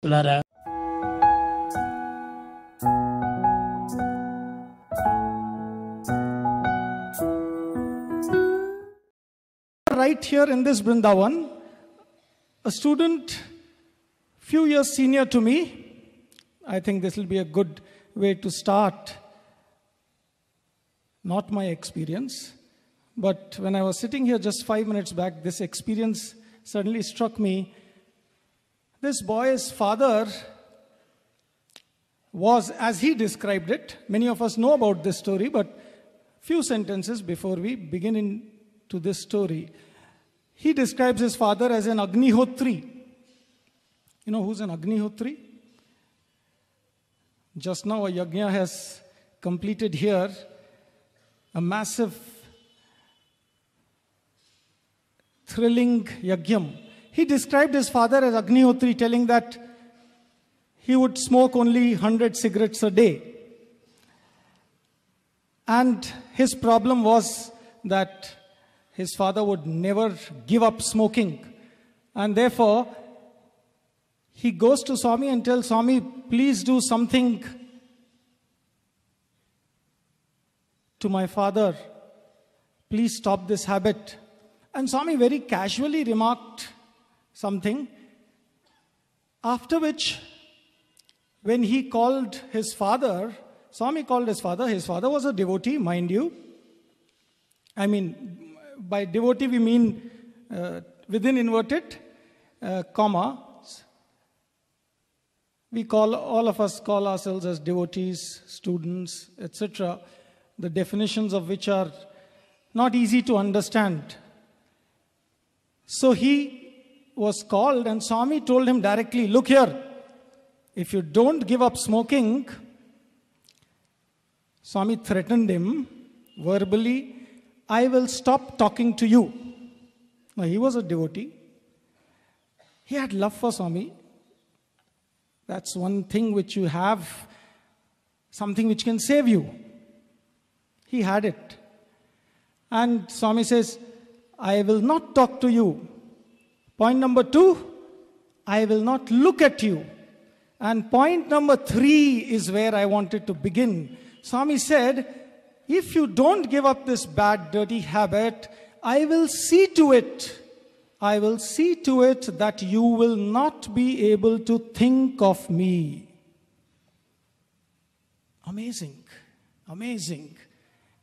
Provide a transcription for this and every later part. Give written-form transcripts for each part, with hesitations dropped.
Lara. Right here in this Vrindavan, a student few years senior to me, I think this will be a good way to start, not my experience, but when I was sitting here just 5 minutes back, this experience suddenly struck me. This boy's father was, as he described it, many of us know about this story, but few sentences before we begin into this story. He describes his father as an Agnihotri. You know who's an Agnihotri? Just now a yajna has completed here, a massive, thrilling yajnam. He described his father as Agnihotri, telling that he would smoke only 100 cigarettes a day. And his problem was that his father would never give up smoking. And therefore, he goes to Swami and tells Swami, please do something to my father. Please stop this habit. And Swami very casually remarked something, after which, when he called his father, Swami called his father was a devotee, mind you. I mean, by devotee we mean within inverted comma. We all of us call ourselves as devotees, students, etc. The definitions of which are not easy to understand. So he was called and Swami told him directly, look here, if you don't give up smoking, Swami threatened him verbally, I will stop talking to you. Now he was a devotee. He had love for Swami. That's one thing which you have, something which can save you. He had it. And Swami says, I will not talk to you. Point number 2, I will not look at you. And point number 3 is where I wanted to begin. Swami said, if you don't give up this bad, dirty habit, I will see to it that you will not be able to think of me. Amazing, amazing.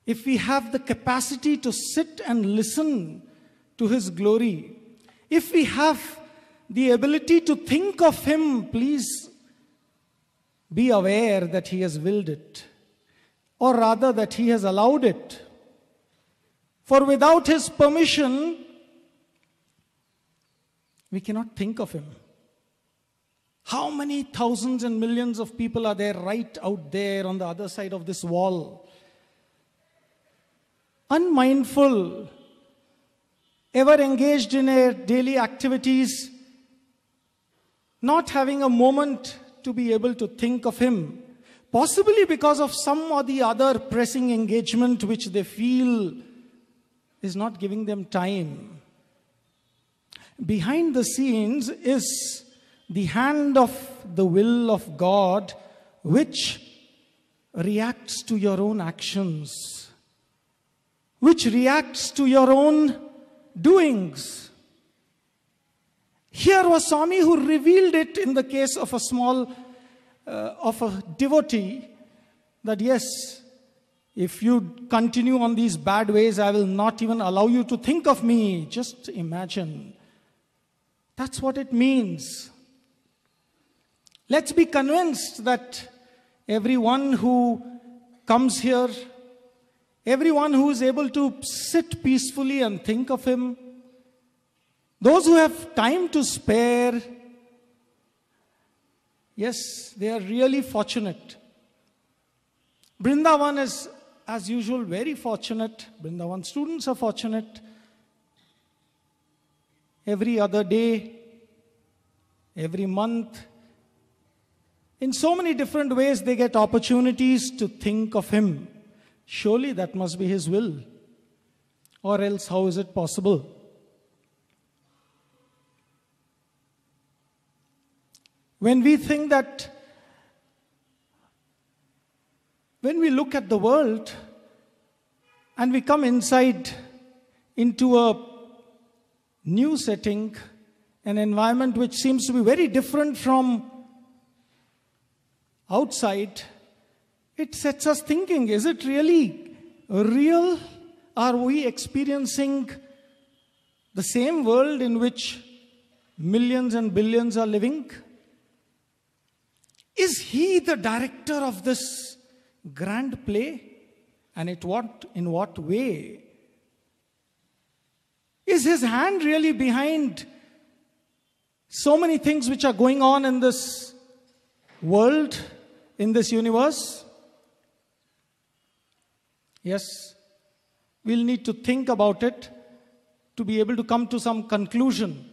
If we have the capacity to sit and listen to His glory, if we have the ability to think of Him, please be aware that He has willed it, or rather that He has allowed it. For without His permission, we cannot think of Him. How many thousands and millions of people are there right out there on the other side of this wall? Unmindful, ever engaged in their daily activities, not having a moment to be able to think of Him, possibly because of some or the other pressing engagement which they feel is not giving them time. Behind the scenes is the hand of the will of God which reacts to your own actions, which reacts to your own doings. Here was Swami who revealed it in the case of of a devotee, that yes, if you continue on these bad ways, I will not even allow you to think of me. Just imagine. That's what it means. Let's be convinced that everyone who comes here, everyone who is able to sit peacefully and think of Him, those who have time to spare, yes, they are really fortunate. Vrindavan is, as usual, very fortunate. Vrindavan students are fortunate. Every other day, every month, in so many different ways, they get opportunities to think of Him. Surely that must be His will. Or else, how is it possible? When we think that, when we look at the world and we come inside into a new setting, an environment which seems to be very different from outside, it sets us thinking, is it really real? Are we experiencing the same world in which millions and billions are living? Is he the director of this grand play? And in what way? Is his hand really behind so many things which are going on in this world, in this universe? Yes, we'll need to think about it to be able to come to some conclusion.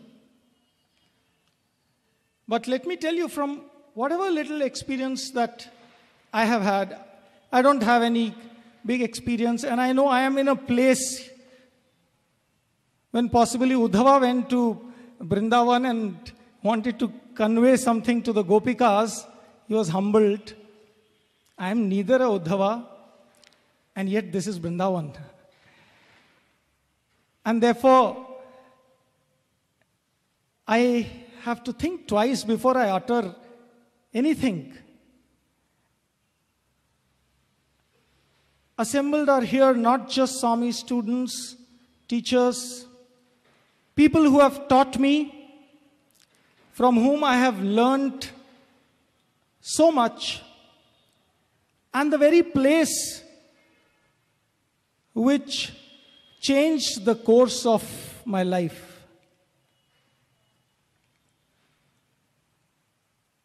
But let me tell you, from whatever little experience that I have had, I don't have any big experience, and I know I am in a place when possibly Uddhava went to Vrindavan and wanted to convey something to the Gopikas. He was humbled. I am neither a Uddhava, and yet this is Vrindavan. And therefore, I have to think twice before I utter anything. Assembled are here not just Swami students, teachers, people who have taught me, from whom I have learnt so much, and the very place which changed the course of my life.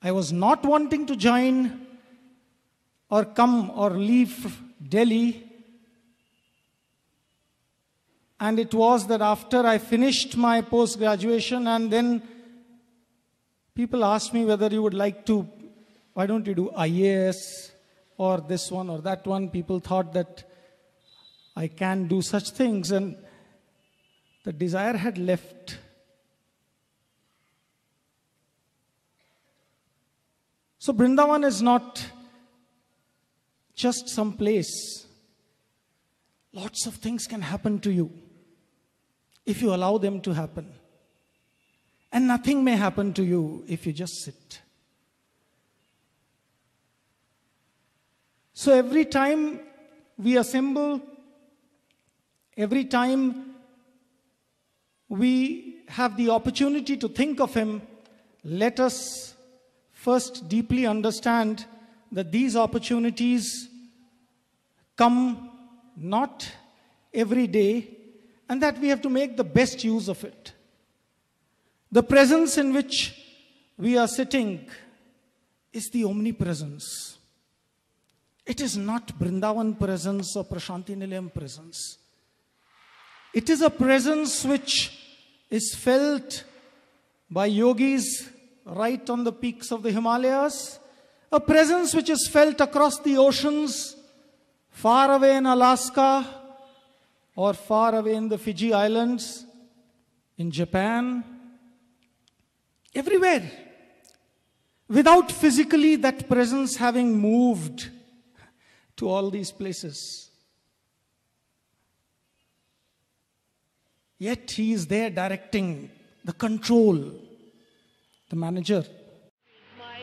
I was not wanting to join or come or leave Delhi, and it was that after I finished my post-graduation, and then people asked me whether you would like to, why don't you do IAS or this one or that one. People thought that I can do such things, and the desire had left. So Vrindavan is not just some place. Lots of things can happen to you if you allow them to happen. And nothing may happen to you if you just sit. So every time we assemble, every time we have the opportunity to think of him, let us first deeply understand that these opportunities come not every day, and that we have to make the best use of it. The presence in which we are sitting is the omnipresence. It is not Vrindavan presence or Prashanti Nilayam presence. It is a presence which is felt by yogis right on the peaks of the Himalayas, a presence which is felt across the oceans, far away in Alaska, or far away in the Fiji Islands, in Japan, everywhere, without physically that presence having moved to all these places. Yet he is there directing, the control, the manager. My